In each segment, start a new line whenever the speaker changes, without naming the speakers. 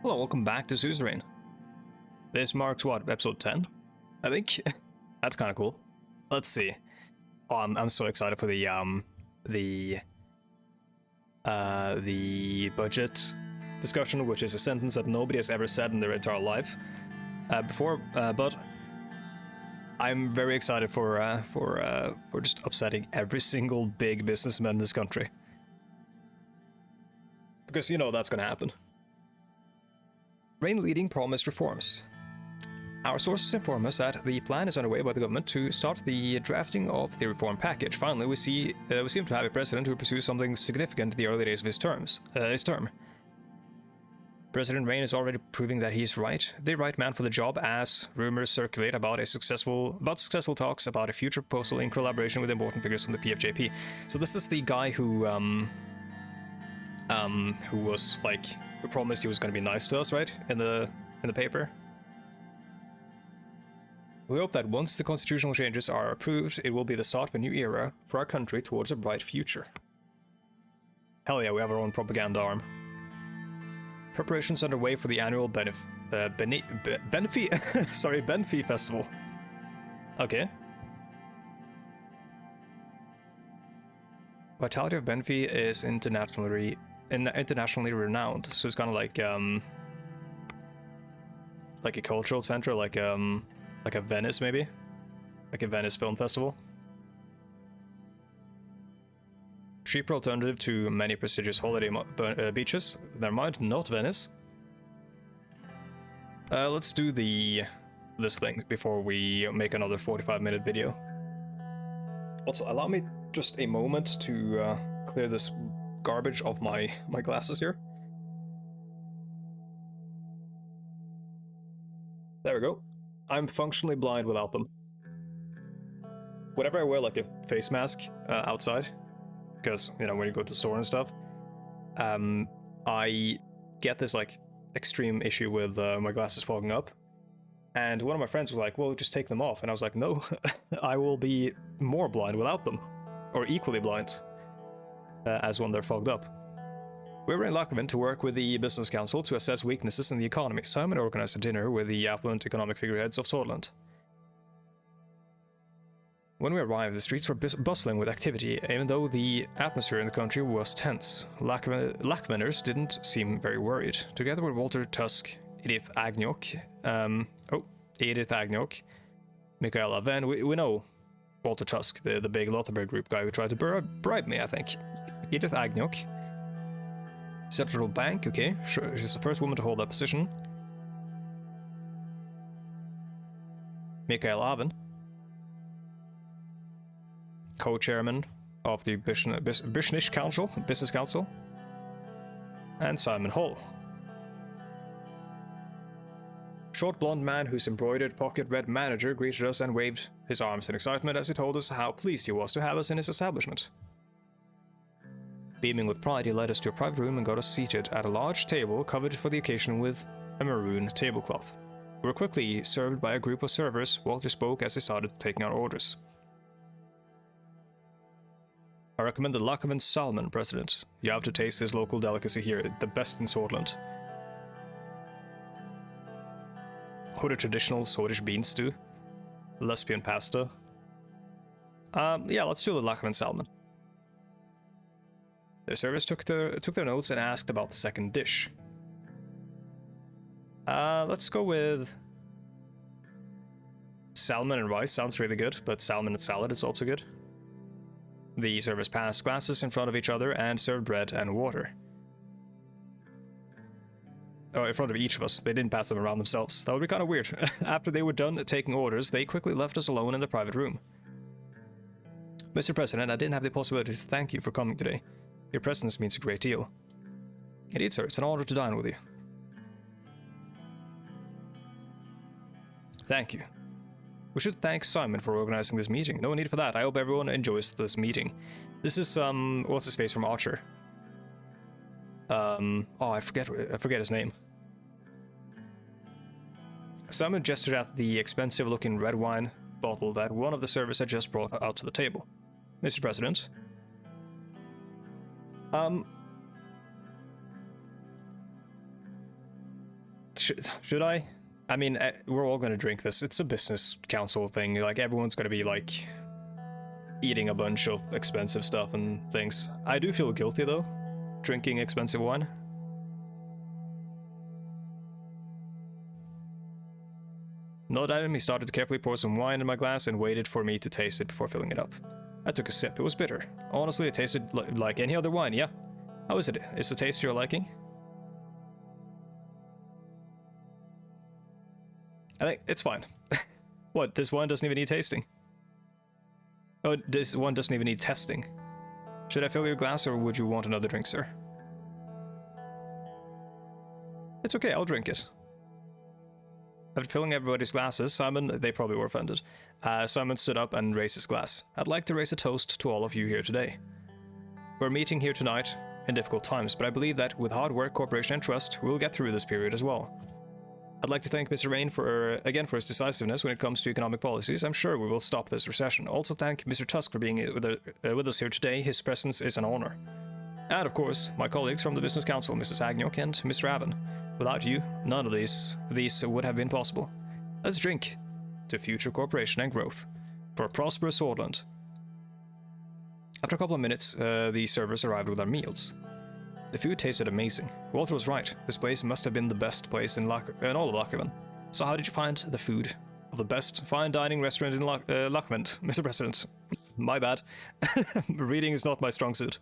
Hello, welcome back to Suzerain. This marks what, episode 10? I think. That's kind of cool. Let's see. Oh, I'm so excited for the budget discussion, which is a sentence that nobody has ever said in their entire life before. But I'm very excited for just upsetting every single big businessman in this country, because you know that's gonna happen. Reign leading promised reforms. Our sources inform us that the plan is underway by the government to start the drafting of the reform package. Finally, we seem to have a president who pursues something significant in the early days of his term. President Reign is already proving that he's the right man for the job, as rumors circulate about successful talks about a future proposal in collaboration with important figures from the PFJP. So this is the guy who was like, who promised he was going to be nice to us, right? In the paper. We hope that once the constitutional changes are approved, it will be the start of a new era for our country towards a bright future. Hell yeah, we have our own propaganda arm. Preparations underway for the annual Benfey Festival. Okay. Vitality of Benfey is internationally renowned, so it's kind of like a cultural center, like a Venice, maybe, like a Venice Film Festival. Cheaper alternative to many prestigious holiday beaches. Never mind, not Venice. Let's do this thing before we make another 45-minute video. Also, allow me just a moment to clear this garbage off my glasses here. There we go. I'm functionally blind without them. Whenever I wear like a face mask outside, because you know when you go to the store and stuff, I get this like extreme issue with my glasses fogging up. And one of my friends was like, "Well, just take them off," and I was like, "No, I will be more blind without them, or equally blind." As when they're fogged up. We were in Lackman to work with the Business Council to assess weaknesses in the economy. Simon organized a dinner with the affluent economic figureheads of Sordland. When we arrived, the streets were bustling with activity, even though the atmosphere in the country was tense. Lackmaners didn't seem very worried. Together with Walter Tusk, Edith Agnew, Michael Aven, we know Walter Tusk, the big Lothenberg Group guy who tried to bribe me, I think. Edith Agnew. Central Bank, okay, sure, she's the first woman to hold that position. Michael Aven. Co-chairman of the Business Council. And Simon Hall. Short blonde man whose embroidered pocket red manager greeted us and waved his arms in excitement as he told us how pleased he was to have us in his establishment. Beaming with pride, he led us to a private room and got us seated at a large table covered for the occasion with a maroon tablecloth. We were quickly served by a group of servers. Walter spoke as he started taking our orders. I recommend the Lackman salmon, President. You have to taste this local delicacy here, the best in Sordland. Or the traditional Swedish bean stew. Lesbian pasta. Yeah, let's do the Lackman salmon. The servers took their notes and asked about the second dish. Let's go with salmon and rice. Sounds really good, but salmon and salad is also good. The servers passed glasses in front of each other and served bread and water. Oh, in front of each of us. They didn't pass them around themselves. That would be kind of weird. After they were done taking orders, they quickly left us alone in the private room. Mr. President, I didn't have the possibility to thank you for coming today. Your presence means a great deal. Indeed, sir, it's an honor to dine with you. Thank you. We should thank Simon for organizing this meeting. No need for that. I hope everyone enjoys this meeting. This is, what's his face from Archer? Oh, I forget his name. Simon gestured at the expensive-looking red wine bottle that one of the servers had just brought out to the table. Mr. President. Should I? I mean, we're all gonna drink this. It's a business council thing. Like, everyone's gonna be, like, eating a bunch of expensive stuff and things. I do feel guilty, though, drinking expensive wine. Not at him, he started to carefully pour some wine in my glass and waited for me to taste it before filling it up. I took a sip. It was bitter. Honestly, it tasted like any other wine, yeah. How is it? Is the taste to your liking? I think it's fine. What, this wine doesn't even need tasting? Oh, this one doesn't even need testing. Should I fill your glass or would you want another drink, sir? It's okay, I'll drink it. After filling everybody's glasses, Simon, they probably were offended. Simon stood up and raised his glass. I'd like to raise a toast to all of you here today. We're meeting here tonight in difficult times, but I believe that with hard work, cooperation, and trust, we'll get through this period as well. I'd like to thank Mr. Rain for his decisiveness when it comes to economic policies. I'm sure we will stop this recession. Also thank Mr. Tusk for being with us here today. His presence is an honor. And of course, my colleagues from the Business Council, Mrs. Agnew and Mr. Avon. Without you, none of these would have been possible. Let's drink to future cooperation and growth for a prosperous Sordland. After a couple of minutes, the servers arrived with our meals. The food tasted amazing. Walter was right. This place must have been the best place in all of Lochhaven. So how did you find the food of the best fine dining restaurant in Lochhaven, Mr. President? My bad. Reading is not my strong suit.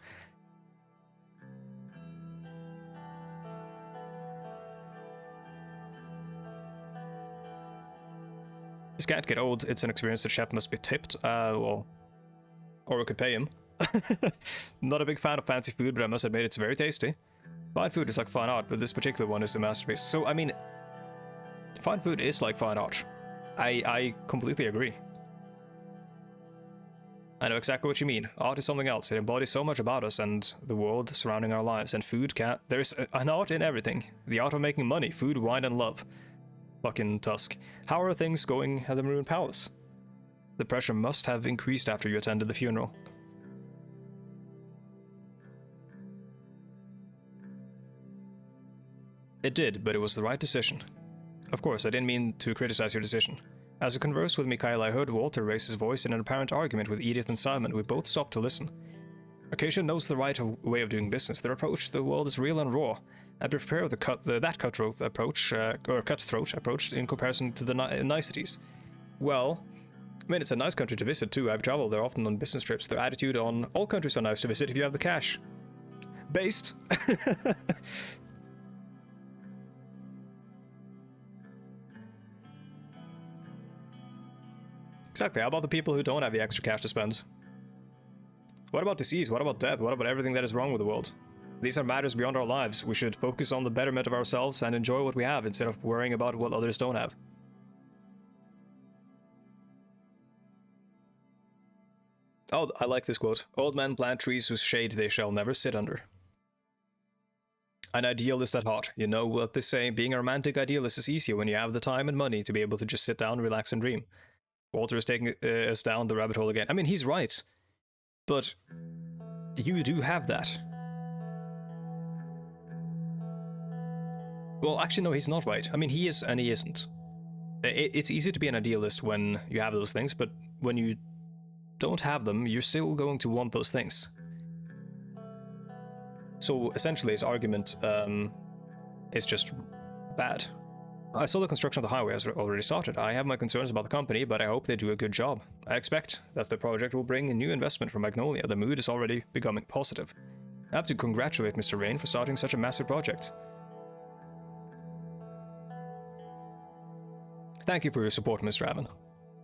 This can't get old. It's an experience the chef must be tipped. Well, or we could pay him. Not a big fan of fancy food, but I must admit it's very tasty. Fine food is like fine art, but this particular one is a masterpiece. So, I mean, fine food is like fine art. I completely agree. I know exactly what you mean. Art is something else. It embodies so much about us and the world surrounding our lives, and food can't... There's an art in everything. The art of making money, food, wine, and love. Fucking Tusk. How are things going at the Maroon Palace? The pressure must have increased after you attended the funeral. It did, but it was the right decision. Of course, I didn't mean to criticize your decision. As I conversed with Mikhail, I heard Walter raise his voice in an apparent argument with Edith and Simon. We both stopped to listen. Acacia knows the right way of doing business. Their approach to the world is real and raw. I prepare that cutthroat approach in comparison to the niceties. Well, I mean, it's a nice country to visit too. I've traveled there often on business trips. Their attitude on all countries are nice to visit if you have the cash. Based. Exactly. How about the people who don't have the extra cash to spend? What about disease? What about death? What about everything that is wrong with the world? These are matters beyond our lives. We should focus on the betterment of ourselves and enjoy what we have instead of worrying about what others don't have. Oh, I like this quote. Old men plant trees whose shade they shall never sit under. An idealist at heart. You know what they say, being a romantic idealist is easier when you have the time and money to be able to just sit down, relax, and dream. Walter is taking us down the rabbit hole again. I mean, he's right. But you do have that. Well, actually, no, he's not right. I mean, he is and he isn't. It's easy to be an idealist when you have those things, but when you don't have them, you're still going to want those things. So, essentially, his argument is just bad. I saw the construction of the highway has already started. I have my concerns about the company, but I hope they do a good job. I expect that the project will bring in new investment from Magnolia. The mood is already becoming positive. I have to congratulate Mr. Rain for starting such a massive project. Thank you for your support, Mr. Avon.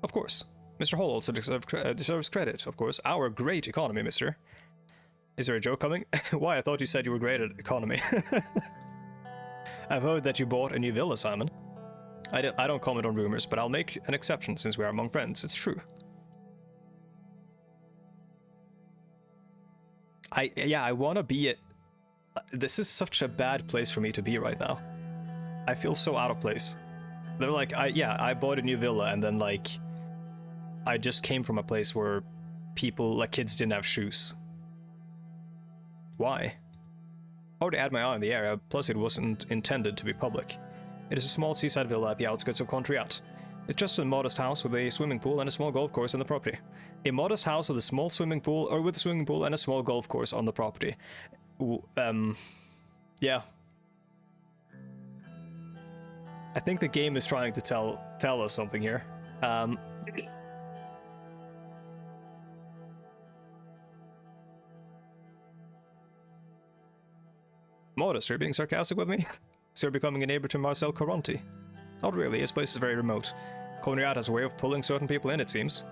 Of course. Mr. Hall also deserves credit, of course. Our great economy, mister. Is there a joke coming? Why, I thought you said you were great at economy. I've heard that you bought a new villa, Simon. I don't comment on rumors, but I'll make an exception since we are among friends. It's true. I want to be it. This is such a bad place for me to be right now. I feel so out of place. They're like, I bought a new villa, and then, like, I just came from a place where people, like, kids didn't have shoes. Why? I already had my eye on the area, plus it wasn't intended to be public. It is a small seaside villa at the outskirts of Contriat. It's just a modest house with a swimming pool and a small golf course on the property. A modest house with a small swimming pool, or with a swimming pool and a small golf course on the property. Yeah. I think the game is trying to tell us something here. Modest, you're being sarcastic with me? So you're becoming a neighbor to Marcel Coronti? Not really, his place is very remote. Conrad has a way of pulling certain people in, it seems.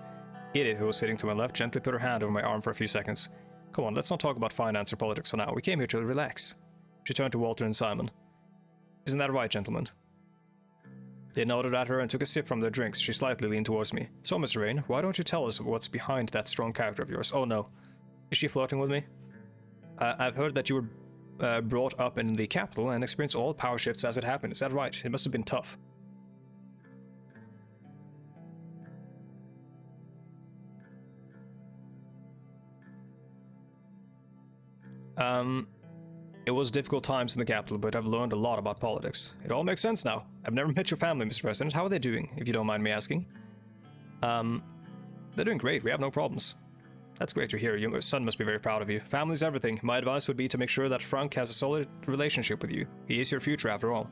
Idiot who was sitting to my left gently put her hand over my arm for a few seconds. Come on, let's not talk about finance or politics for now. We came here to relax. She turned to Walter and Simon. Isn't that right, gentlemen? They nodded at her and took a sip from their drinks. She slightly leaned towards me. So, Miss Rain, why don't you tell us what's behind that strong character of yours? Oh no. Is she flirting with me? I've heard that you were brought up in the capital and experienced all power shifts as it happened. Is that right? It must have been tough. It was difficult times in the capital, but I've learned a lot about politics. It all makes sense now. I've never met your family, Mr. President. How are they doing, if you don't mind me asking? They're doing great. We have no problems. That's great to hear. Your son must be very proud of you. Family's everything. My advice would be to make sure that Frank has a solid relationship with you. He is your future, after all.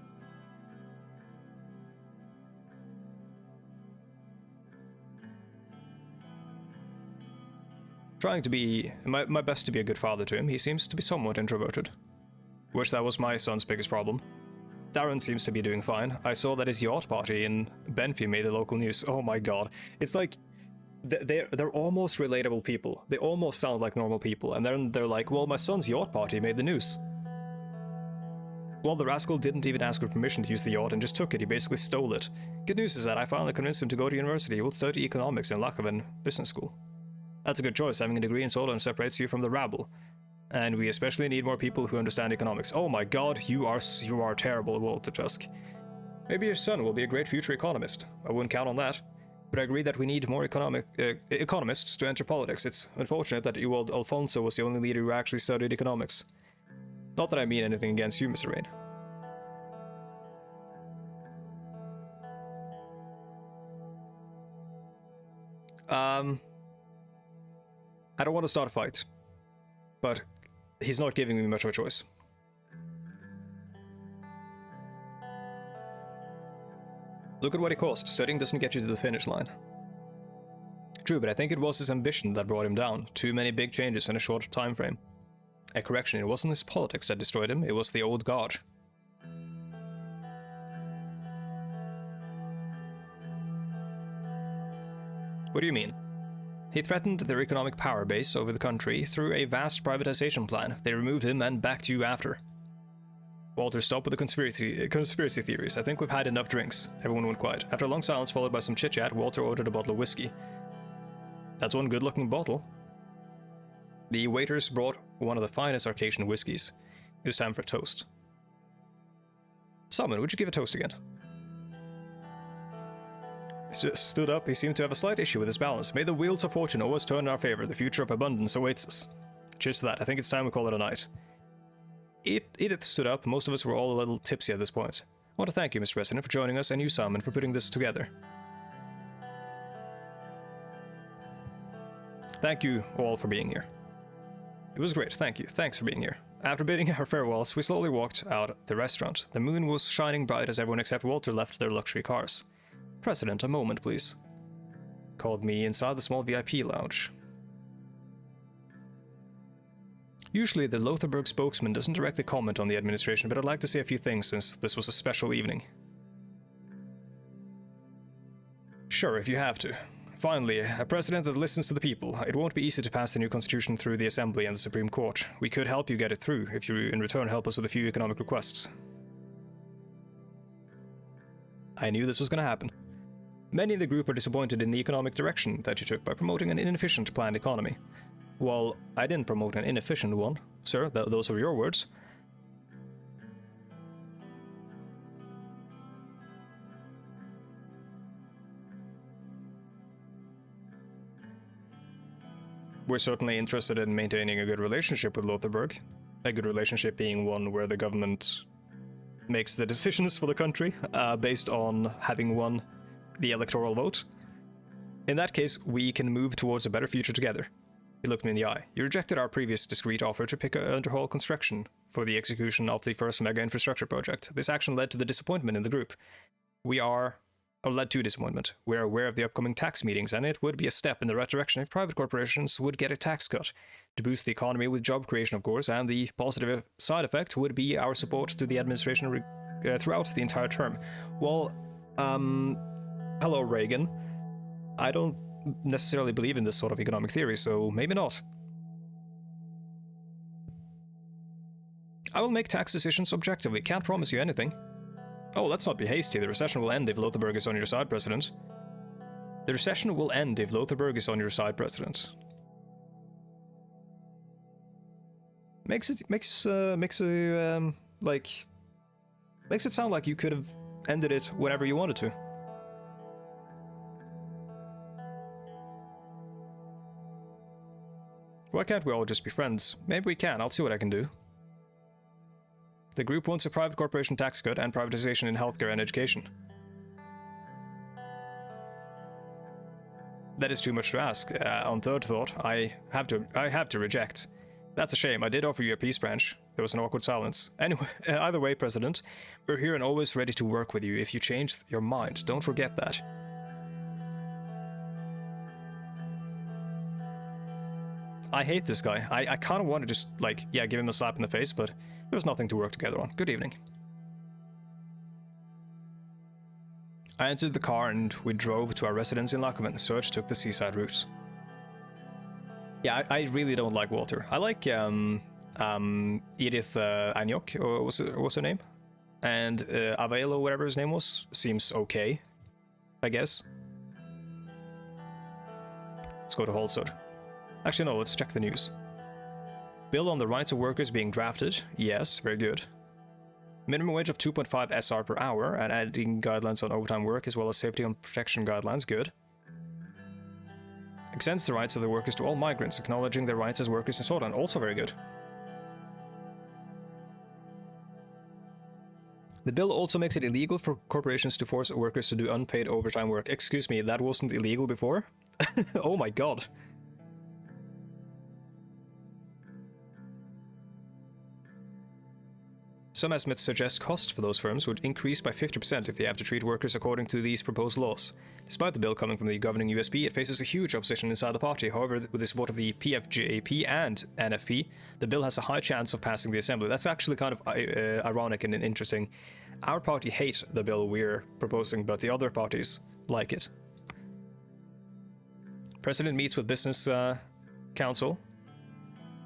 Trying to be my best to be a good father to him. He seems to be somewhat introverted. Wish that was my son's biggest problem. Darren seems to be doing fine. I saw that his yacht party in Benfey made the local news. Oh my god. It's like they're almost relatable people. They almost sound like normal people, and then they're like, well, my son's yacht party made the news. Well, the rascal didn't even ask for permission to use the yacht and just took it. He basically stole it. Good news is that I finally convinced him to go to university. He will study economics in Leuven Business School. That's a good choice. Having a degree in Sordland separates you from the rabble. And we especially need more people who understand economics. Oh my god, you are terrible, Walter Tusk. Maybe your son will be a great future economist. I wouldn't count on that. But I agree that we need more economists to enter politics. It's unfortunate that Ewald Alfonso was the only leader who actually studied economics. Not that I mean anything against you, Mr. Rain. I don't want to start a fight, but he's not giving me much of a choice. Look at what it cost. Studying doesn't get you to the finish line. True, but I think it was his ambition that brought him down. Too many big changes in a short time frame. A correction, it wasn't his politics that destroyed him, it was the old guard. What do you mean? He threatened their economic power base over the country through a vast privatization plan. They removed him and backed you after. Walter, stop with the conspiracy theories. I think we've had enough drinks. Everyone went quiet. After a long silence followed by some chit-chat, Walter ordered a bottle of whiskey. That's one good-looking bottle. The waiters brought one of the finest Arcadian whiskies. It was time for a toast. Simon, would you give a toast again? He stood up. He seemed to have a slight issue with his balance. May the wheels of fortune always turn in our favor. The future of abundance awaits us. Cheers to that. I think it's time we call it a night. Edith stood up. Most of us were all a little tipsy at this point. I want to thank you, Mr. President, for joining us, and you, Simon, for putting this together. Thank you all for being here. It was great. Thank you. Thanks for being here. After bidding our farewells, we slowly walked out the restaurant. The moon was shining bright as everyone except Walter left their luxury cars. President, a moment, please. Called me inside the small VIP lounge. Usually, the Lothar spokesman doesn't directly comment on the administration, but I'd like to say a few things since this was a special evening. Sure, if you have to. Finally, a president that listens to the people. It won't be easy to pass the new constitution through the Assembly and the Supreme Court. We could help you get it through, if you in return help us with a few economic requests. I knew this was going to happen. Many in the group are disappointed in the economic direction that you took by promoting an inefficient planned economy. Well, I didn't promote an inefficient one, sir. Those are your words. We're certainly interested in maintaining a good relationship with Lothar. A good relationship being one where the government makes the decisions for the country based on having won the electoral vote. In that case, we can move towards a better future together. He looked me in the eye. You rejected our previous discreet offer to pick underhaul construction for the execution of the first mega infrastructure project. This action led to the disappointment in the group. Led to disappointment. We are aware of the upcoming tax meetings, and it would be a step in the right direction if private corporations would get a tax cut to boost the economy with job creation, of course, and the positive side effect would be our support to the administration throughout the entire term. Well, hello, Reagan. I don't necessarily believe in this sort of economic theory, so maybe not. I will make tax decisions objectively. Can't promise you anything. Oh, let's not be hasty. The recession will end if Lothar is on your side, President. The recession will end if Lothar is on your side, President. Makes it sound like you could have ended it whenever you wanted to. Why can't we all just be friends? Maybe we can. I'll see what I can do. The group wants a private corporation tax cut and privatization in healthcare and education. That is too much to ask. On third thought, I have to reject. That's a shame. I did offer you a peace branch. There was an awkward silence. Anyway, either way, President, we're here and always ready to work with you if you change your mind. Don't forget that. I hate this guy. I kind of want to just, give him a slap in the face, but there's nothing to work together on. Good evening. I entered the car and we drove to our residence in Lakoven. Serge took the seaside route. Yeah, I really don't like Walter. I like Edith Anyok, or what's her name? And Availo, whatever his name was, seems okay, I guess. Let's go to Holsod. Actually, no, let's check the news. Bill on the rights of workers being drafted. Yes, very good. Minimum wage of 2.5 SR per hour and adding guidelines on overtime work as well as safety and protection guidelines. Good. Extends the rights of the workers to all migrants, acknowledging their rights as workers in Sordland. Also very good. The bill also makes it illegal for corporations to force workers to do unpaid overtime work. Excuse me, that wasn't illegal before? Oh my god. Some estimates suggest costs for those firms would increase by 50% if they have to treat workers according to these proposed laws. Despite the bill coming from the governing USB, it faces a huge opposition inside the party. However, with the support of the PFJP and NFP, the bill has a high chance of passing the assembly. That's actually kind of ironic and interesting. Our party hates the bill we're proposing, but the other parties like it. President meets with Business Council.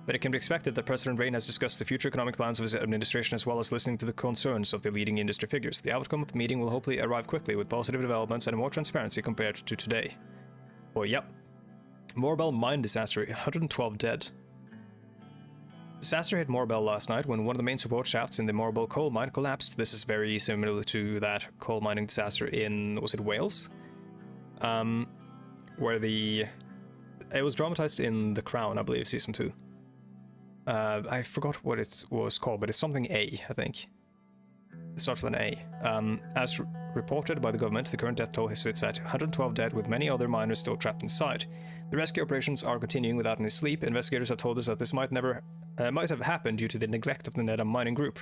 But it can be expected that President Rain has discussed the future economic plans of his administration as well as listening to the concerns of the leading industry figures. The outcome of the meeting will hopefully arrive quickly with positive developments and more transparency compared to today. Well, yep. Morbell mine disaster, 112 dead. Disaster hit Morbell last night when one of the main support shafts in the Morbell coal mine collapsed. This is very similar to that coal mining disaster in, was it Wales? Where it was dramatized in The Crown, I believe, season 2. I forgot what it was called, but it's something A, I think. It starts with an A. As reported by the government, the current death toll sits at 112 dead, with many other miners still trapped inside. The rescue operations are continuing without any sleep. Investigators have told us that this might have happened due to the neglect of the Nedam mining group.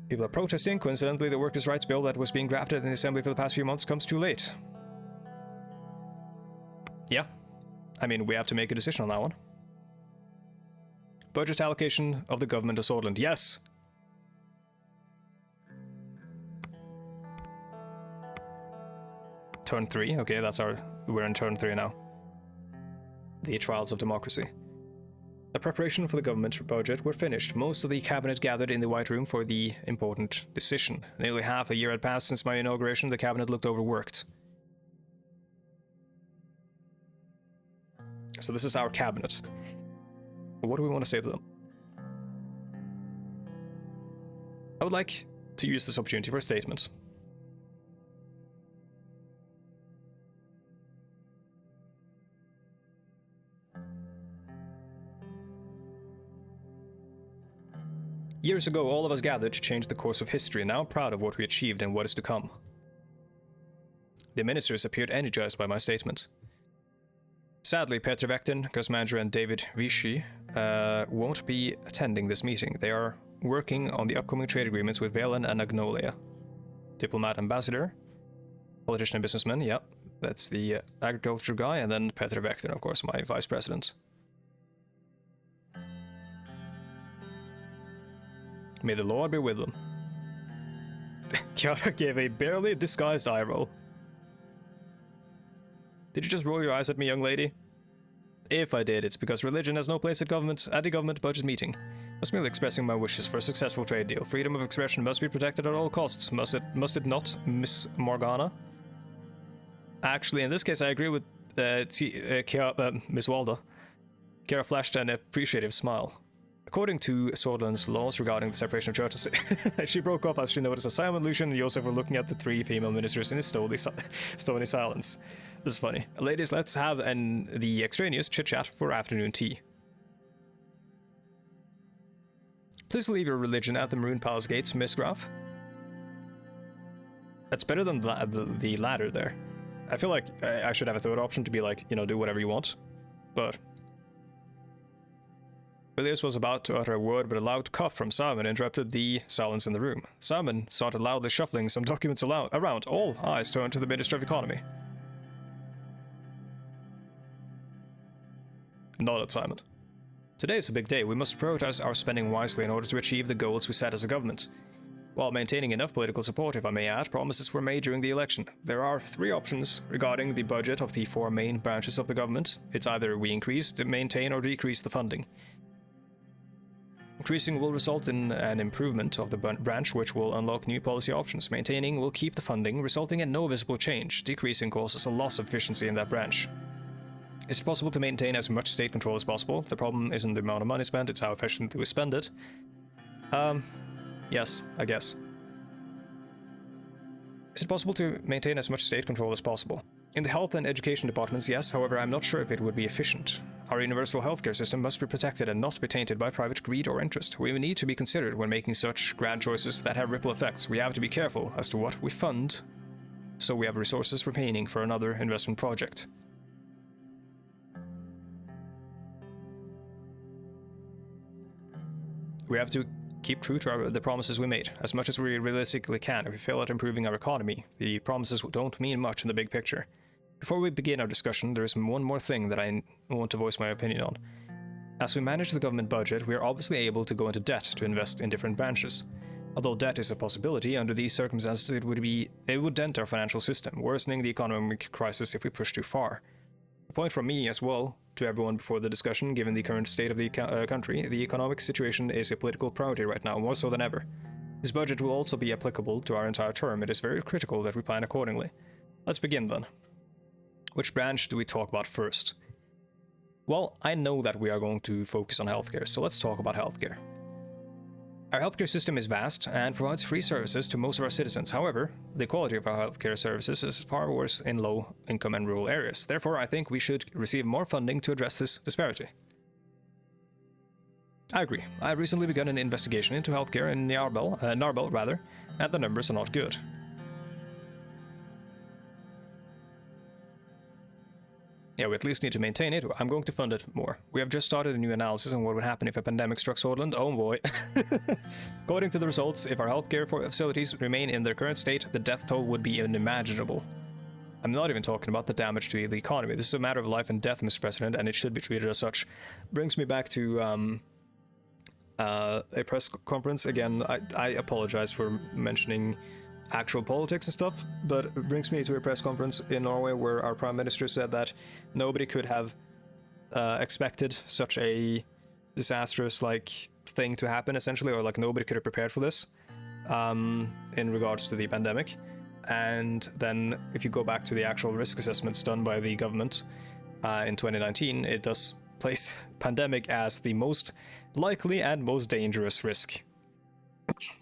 People are protesting. Coincidentally, the workers' rights bill that was being drafted in the assembly for the past few months comes too late. Yeah. I mean, we have to make a decision on that one. Budget allocation of the government of Sordland. Yes! Turn 3. Okay, we're in turn 3 now. The trials of democracy. The preparation for the government budget were finished. Most of the cabinet gathered in the White Room for the important decision. Nearly half a year had passed since my inauguration. The cabinet looked overworked. So this is our cabinet. What do we want to say to them? I would like to use this opportunity for a statement. Years ago, all of us gathered to change the course of history, now proud of what we achieved and what is to come. The ministers appeared energized by my statement. Sadly, Petr Vektin, Gus Manager, and David Vichy won't be attending this meeting. They are working on the upcoming trade agreements with Velen and Agnolia. Diplomat ambassador, politician and businessman, yep, that's the agriculture guy, and then Petr Vektin, of course, my vice president. May the Lord be with them. Kiara gave a barely disguised eye roll. Did you just roll your eyes at me, young lady? If I did, it's because religion has no place at the government budget meeting. I was merely expressing my wishes for a successful trade deal. Freedom of expression must be protected at all costs, must it not, Miss Morgana? Actually, in this case, I agree with Miss Walda. Kiara flashed an appreciative smile. According to Sordland's laws regarding the separation of church and state, she broke off as she noticed that Simon, Lucian, and Joseph were looking at the three female ministers in a stony silence. This is funny. Ladies, let's have the extraneous chit-chat for afternoon tea. Please leave your religion at the Maroon Palace gates, Miss Graf. That's better than the latter there. I feel like I should have a third option to be like, you know, do whatever you want. But Willius was about to utter a word, but a loud cough from Simon interrupted the silence in the room. Simon started loudly shuffling some documents around. All eyes turned to the Minister of Economy. Nodded Simon. Today is a big day. We must prioritize our spending wisely in order to achieve the goals we set as a government. While maintaining enough political support, if I may add, promises were made during the election. There are three options regarding the budget of the four main branches of the government. It's either we increase, maintain, or decrease the funding. Increasing will result in an improvement of the branch, which will unlock new policy options. Maintaining will keep the funding, resulting in no visible change. Decreasing causes a loss of efficiency in that branch. Is it possible to maintain as much state control as possible? The problem isn't the amount of money spent, it's how efficiently we spend it. Yes, I guess. Is it possible to maintain as much state control as possible? In the health and education departments, yes, however, I'm not sure if it would be efficient. Our universal healthcare system must be protected and not be tainted by private greed or interest. We need to be considered when making such grand choices that have ripple effects. We have to be careful as to what we fund, so we have resources remaining for another investment project. We have to keep true to the promises we made, as much as we realistically can. If we fail at improving our economy, the promises don't mean much in the big picture. Before we begin our discussion, there is one more thing that I want to voice my opinion on. As we manage the government budget, we are obviously able to go into debt to invest in different branches. Although debt is a possibility, under these circumstances it would dent our financial system, worsening the economic crisis if we push too far. A point from me as well, to everyone before the discussion, given the current state of the country, the economic situation is a political priority right now, more so than ever. This budget will also be applicable to our entire term. It is very critical that we plan accordingly. Let's begin then. Which branch do we talk about first? Well, I know that we are going to focus on healthcare, so let's talk about healthcare. Our healthcare system is vast and provides free services to most of our citizens. However, the quality of our healthcare services is far worse in low-income and rural areas. Therefore, I think we should receive more funding to address this disparity. I agree. I have recently begun an investigation into healthcare in Narbel, and the numbers are not good. Yeah, we at least need to maintain it. I'm going to fund it more. We have just started a new analysis on what would happen if a pandemic struck Sordland. Oh boy. According to the results, if our healthcare facilities remain in their current state, the death toll would be unimaginable. I'm not even talking about the damage to the economy. This is a matter of life and death, Mr. President, and it should be treated as such. Brings me back to a press conference. Again, I apologize for mentioning actual politics and stuff, but it brings me to a press conference in Norway where our prime minister said that nobody could have expected such a disastrous thing to happen, essentially, or nobody could have prepared for this in regards to the pandemic. And then if you go back to the actual risk assessments done by the government in 2019, it does place pandemic as the most likely and most dangerous risk.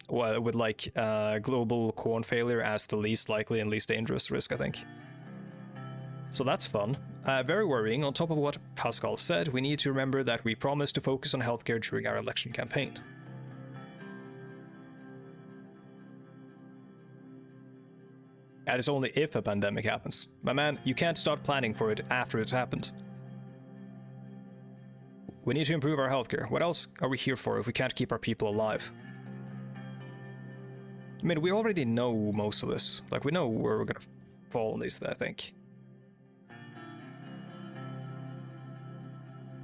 Well, with global corn failure as the least likely and least dangerous risk, I think. So that's fun. Very worrying. On top of what Pascal said, we need to remember that we promised to focus on healthcare during our election campaign. And it's only if a pandemic happens. My man, you can't start planning for it after it's happened. We need to improve our healthcare. What else are we here for if we can't keep our people alive? I mean, we already know most of this. Like, we know where we're gonna fall on these, I think.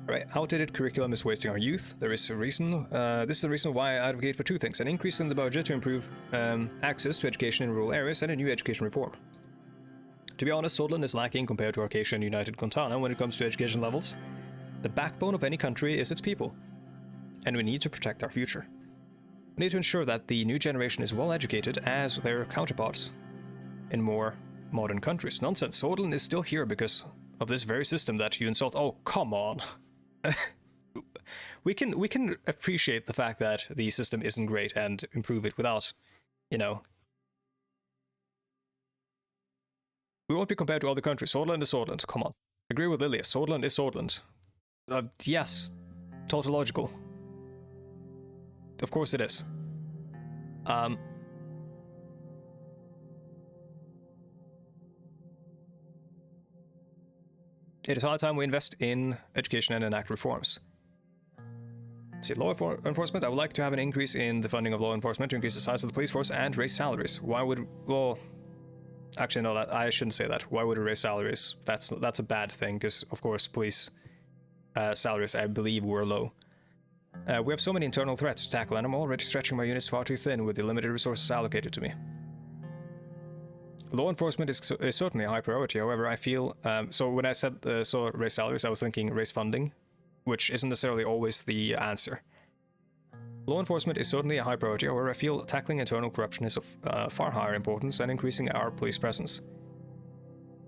Right, outdated curriculum is wasting our youth. There is a reason. This is the reason why I advocate for two things: an increase in the budget to improve access to education in rural areas, and a new education reform. To be honest, Sordland is lacking compared to Arcadia and United Contana when it comes to education levels. The backbone of any country is its people, and we need to protect our future. We need to ensure that the new generation is well educated as their counterparts in more modern countries. Nonsense, Sordland is still here because of this very system that you insult. Oh, come on. we can appreciate the fact that the system isn't great and improve it without, you know. We won't be compared to other countries. Sordland is Sordland. Come on. Agree with Lilia. Sordland is Sordland. Yes. Tautological. Of course it is. It is high time we invest in education and enact reforms. See, law enforcement, I would like to have an increase in the funding of law enforcement to increase the size of the police force and raise salaries. Why would, well, actually no, that I shouldn't say that. Why would we raise salaries? That's a bad thing, because of course police salaries, I believe, were low. We have so many internal threats to tackle, and I'm already stretching my units far too thin with the limited resources allocated to me. Law enforcement is certainly a high priority. However, I feel so when I said so raise salaries, I was thinking raise funding, which isn't necessarily always the answer. Law enforcement is certainly a high priority. However, I feel tackling internal corruption is of far higher importance than increasing our police presence.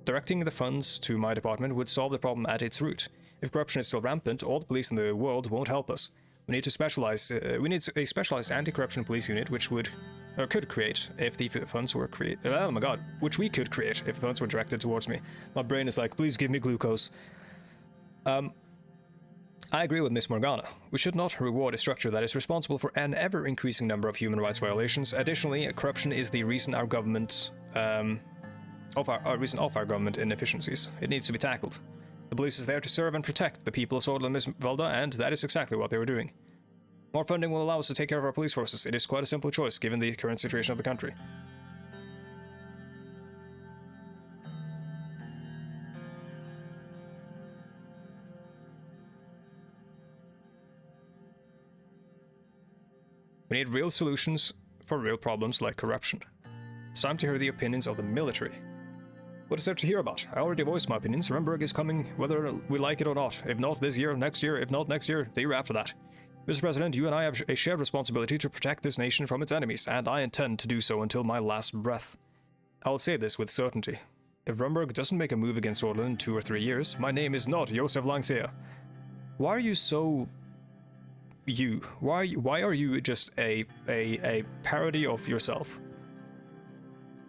Directing the funds to my department would solve the problem at its root. If corruption is still rampant, all the police in the world won't help us. We need to specialize. We need a specialized anti-corruption police unit, which would. Or could create if the funds were created. Oh my god, which we could create if the funds were directed towards me. My brain is like, please give me glucose. I agree with Miss Morgana. We should not reward a structure that is responsible for an ever-increasing number of human rights violations. Additionally, corruption is the reason our government, of our government inefficiencies. It needs to be tackled. The police is there to serve and protect the people of Sordland, Miss Velda, and that is exactly what they were doing. More funding will allow us to take care of our police forces. It is quite a simple choice, given the current situation of the country. We need real solutions for real problems like corruption. It's time to hear the opinions of the military. What is there to hear about? I already voiced my opinions. Remberg is coming whether we like it or not. If not this year, next year. If not next year, the year after that. Mr. President, you and I have a shared responsibility to protect this nation from its enemies, and I intend to do so until my last breath. I will say this with certainty. If Rumberg doesn't make a move against Sordland in 2 or 3 years, my name is not Josef Langsea. Why are you so... you? Why are you just a parody of yourself?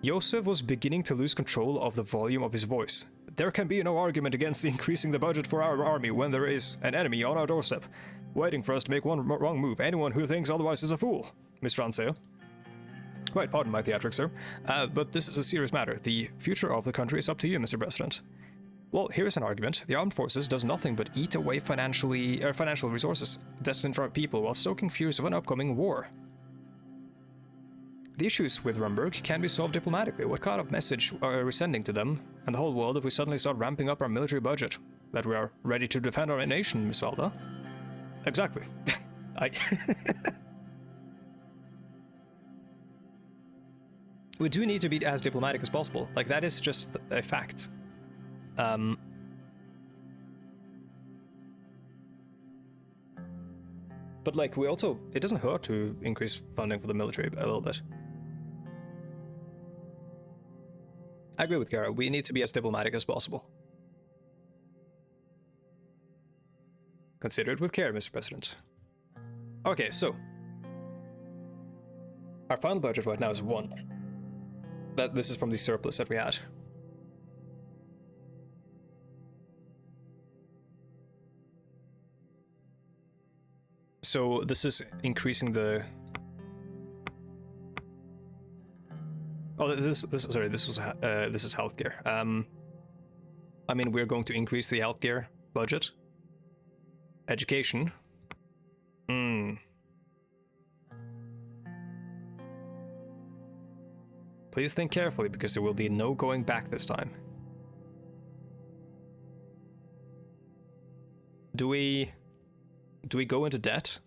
Josef was beginning to lose control of the volume of his voice. There can be no argument against increasing the budget for our army when there is an enemy on our doorstep, waiting for us to make one wrong move. Anyone who thinks otherwise is a fool, Mr. Ansea. Right, pardon my theatrics, sir. But this is a serious matter. The future of the country is up to you, Mr. President. Well, here's an argument. The armed forces does nothing but eat away financial resources destined for our people while stoking fears of an upcoming war. The issues with Rumberg can be solved diplomatically. What kind of message are we sending to them and the whole world if we suddenly start ramping up our military budget? That we are ready to defend our nation, Miss Valda? Exactly. We do need to be as diplomatic as possible. Like, that is just a fact. But, like, we also... It doesn't hurt to increase funding for the military a little bit. I agree with Kara. We need to be as diplomatic as possible. Consider it with care, Mr. President. Okay, so... Our final budget right now is 1. This is from the surplus that we had. So this is increasing the... Oh, this is healthcare. I mean, we're going to increase the healthcare budget. Education. Please think carefully, because there will be no going back this time. Do we go into debt?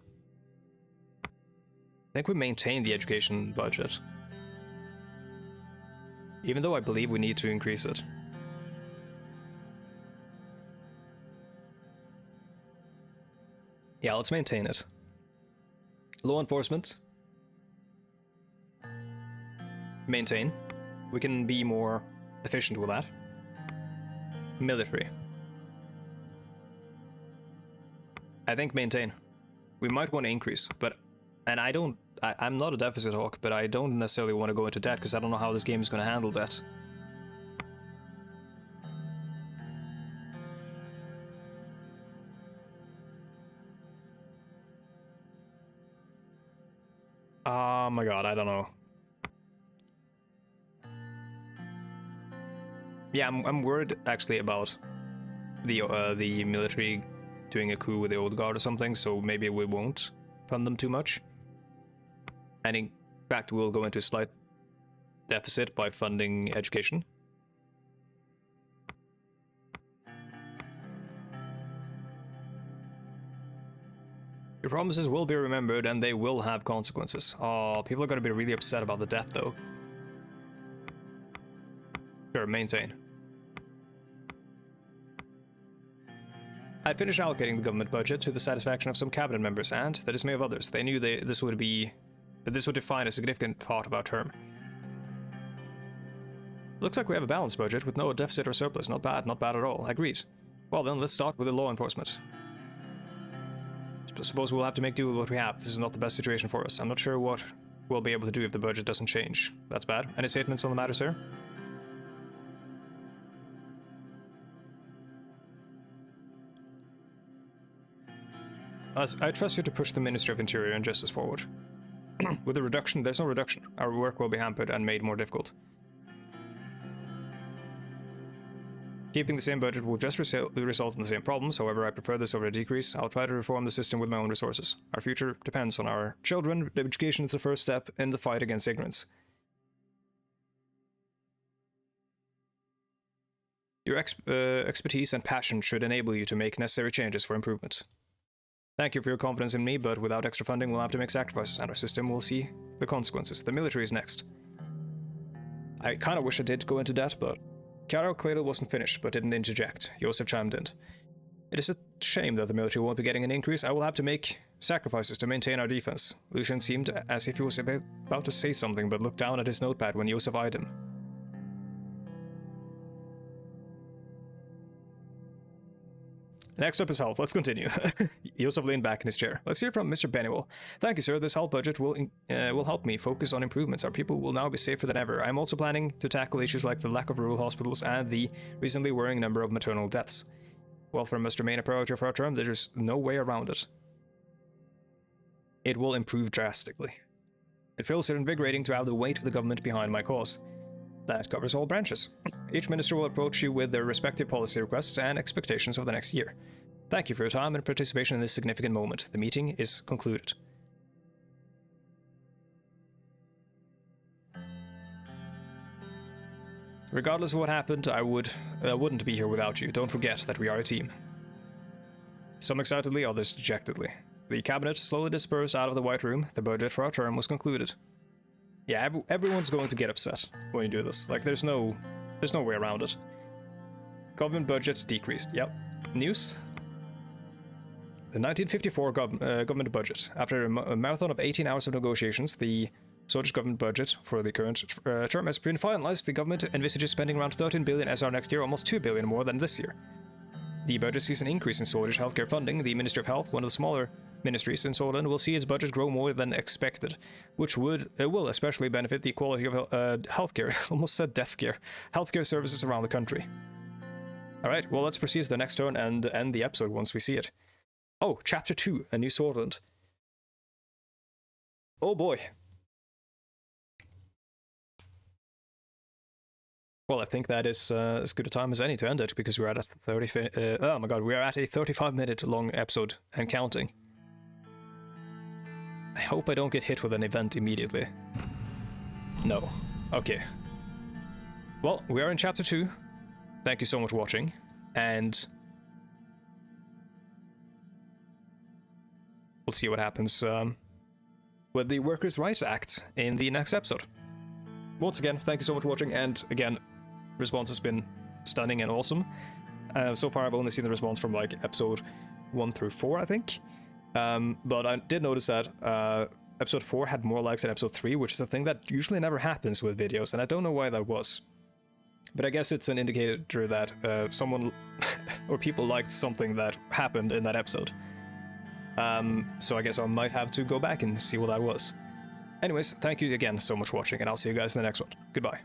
I think we maintain the education budget, even though I believe we need to increase it. Yeah, let's maintain it. Law enforcement. Maintain. We can be more efficient with that. Military. I think maintain. We might want to increase, but... And I'm not a deficit hawk, but I don't necessarily want to go into debt, because I don't know how this game is going to handle debt. Oh my god, I don't know. Yeah, I'm worried actually about the military doing a coup with the old guard or something, so maybe we won't fund them too much. And in fact, we'll go into a slight deficit by funding education. Your promises will be remembered, and they will have consequences. Oh, people are going to be really upset about the debt, though. Sure, maintain. I finished allocating the government budget to the satisfaction of some cabinet members and the dismay of others. They knew that this would define a significant part of our term. Looks like we have a balanced budget with no deficit or surplus. Not bad at all. Agreed. Well then, let's start with the law enforcement. Suppose we'll have to make do with what we have. This is not the best situation for us. I'm not sure what we'll be able to do if the budget doesn't change. That's bad. Any statements on the matter, sir? I trust you to push the Ministry of Interior and Justice forward. With the reduction, there's no reduction. Our work will be hampered and made more difficult. Keeping the same budget will just result in the same problems. However, I prefer this over a decrease. I'll try to reform the system with my own resources. Our future depends on our children. Education is the first step in the fight against ignorance. Your expertise and passion should enable you to make necessary changes for improvement. Thank you for your confidence in me, but without extra funding, we'll have to make sacrifices, and our system will see the consequences. The military is next. I kind of wish I did go into debt, but Caro clearly wasn't finished, but didn't interject. Joseph chimed in. It is a shame that the military won't be getting an increase. I will have to make sacrifices to maintain our defense. Lucian seemed as if he was about to say something, but looked down at his notepad when Joseph eyed him. Next up is health. Let's continue. Joseph leaned back in his chair. Let's hear from Mr. Bennywell. Thank you, sir. This health budget will help me focus on improvements. Our people will now be safer than ever. I'm also planning to tackle issues like the lack of rural hospitals and the recently worrying number of maternal deaths. Welfare must remain a priority for our term. There's no way around it. It will improve drastically. It feels invigorating to have the weight of the government behind my cause. That covers all branches. Each minister will approach you with their respective policy requests and expectations of the next year. Thank you for your time and participation in this significant moment. The meeting is concluded. Regardless of what happened, I wouldn't be here without you. Don't forget that we are a team. Some excitedly, others dejectedly. The cabinet slowly dispersed out of the White Room. The budget for our term was concluded. Yeah, everyone's going to get upset when you do this. Like, there's no way around it. Government budget decreased. Yep. News? The 1954 government budget. After a marathon of 18 hours of negotiations, the Swedish government budget for the current term has been finalized. The government envisages spending around 13 billion SR next year, almost 2 billion more than this year. The budget sees an increase in Swedish healthcare funding. The Ministry of Health, one of the smaller ministries in Sordland, will see its budget grow more than expected, which will especially benefit the quality of healthcare. Almost said death care. Healthcare services around the country. Alright, well, let's proceed to the next turn and end the episode once we see it. Oh, Chapter 2, A New Sordland. Oh boy. Well, I think that is as good a time as any to end it, because we're at a oh my god, we are at a 35-minute long episode and counting. I hope I don't get hit with an event immediately. No. Okay. Well, we are in chapter 2. Thank you so much for watching, and we'll see what happens with the Workers' Rights Act in the next episode. Once again, thank you so much for watching, and again, response has been stunning and awesome. So far, I've only seen the response from like episode 1 through 4, I think. But I did notice that episode 4 had more likes than episode 3, which is a thing that usually never happens with videos, and I don't know why that was. But I guess it's an indicator that someone or people liked something that happened in that episode. So I guess I might have to go back and see what that was. Anyways, thank you again so much for watching, and I'll see you guys in the next one. Goodbye.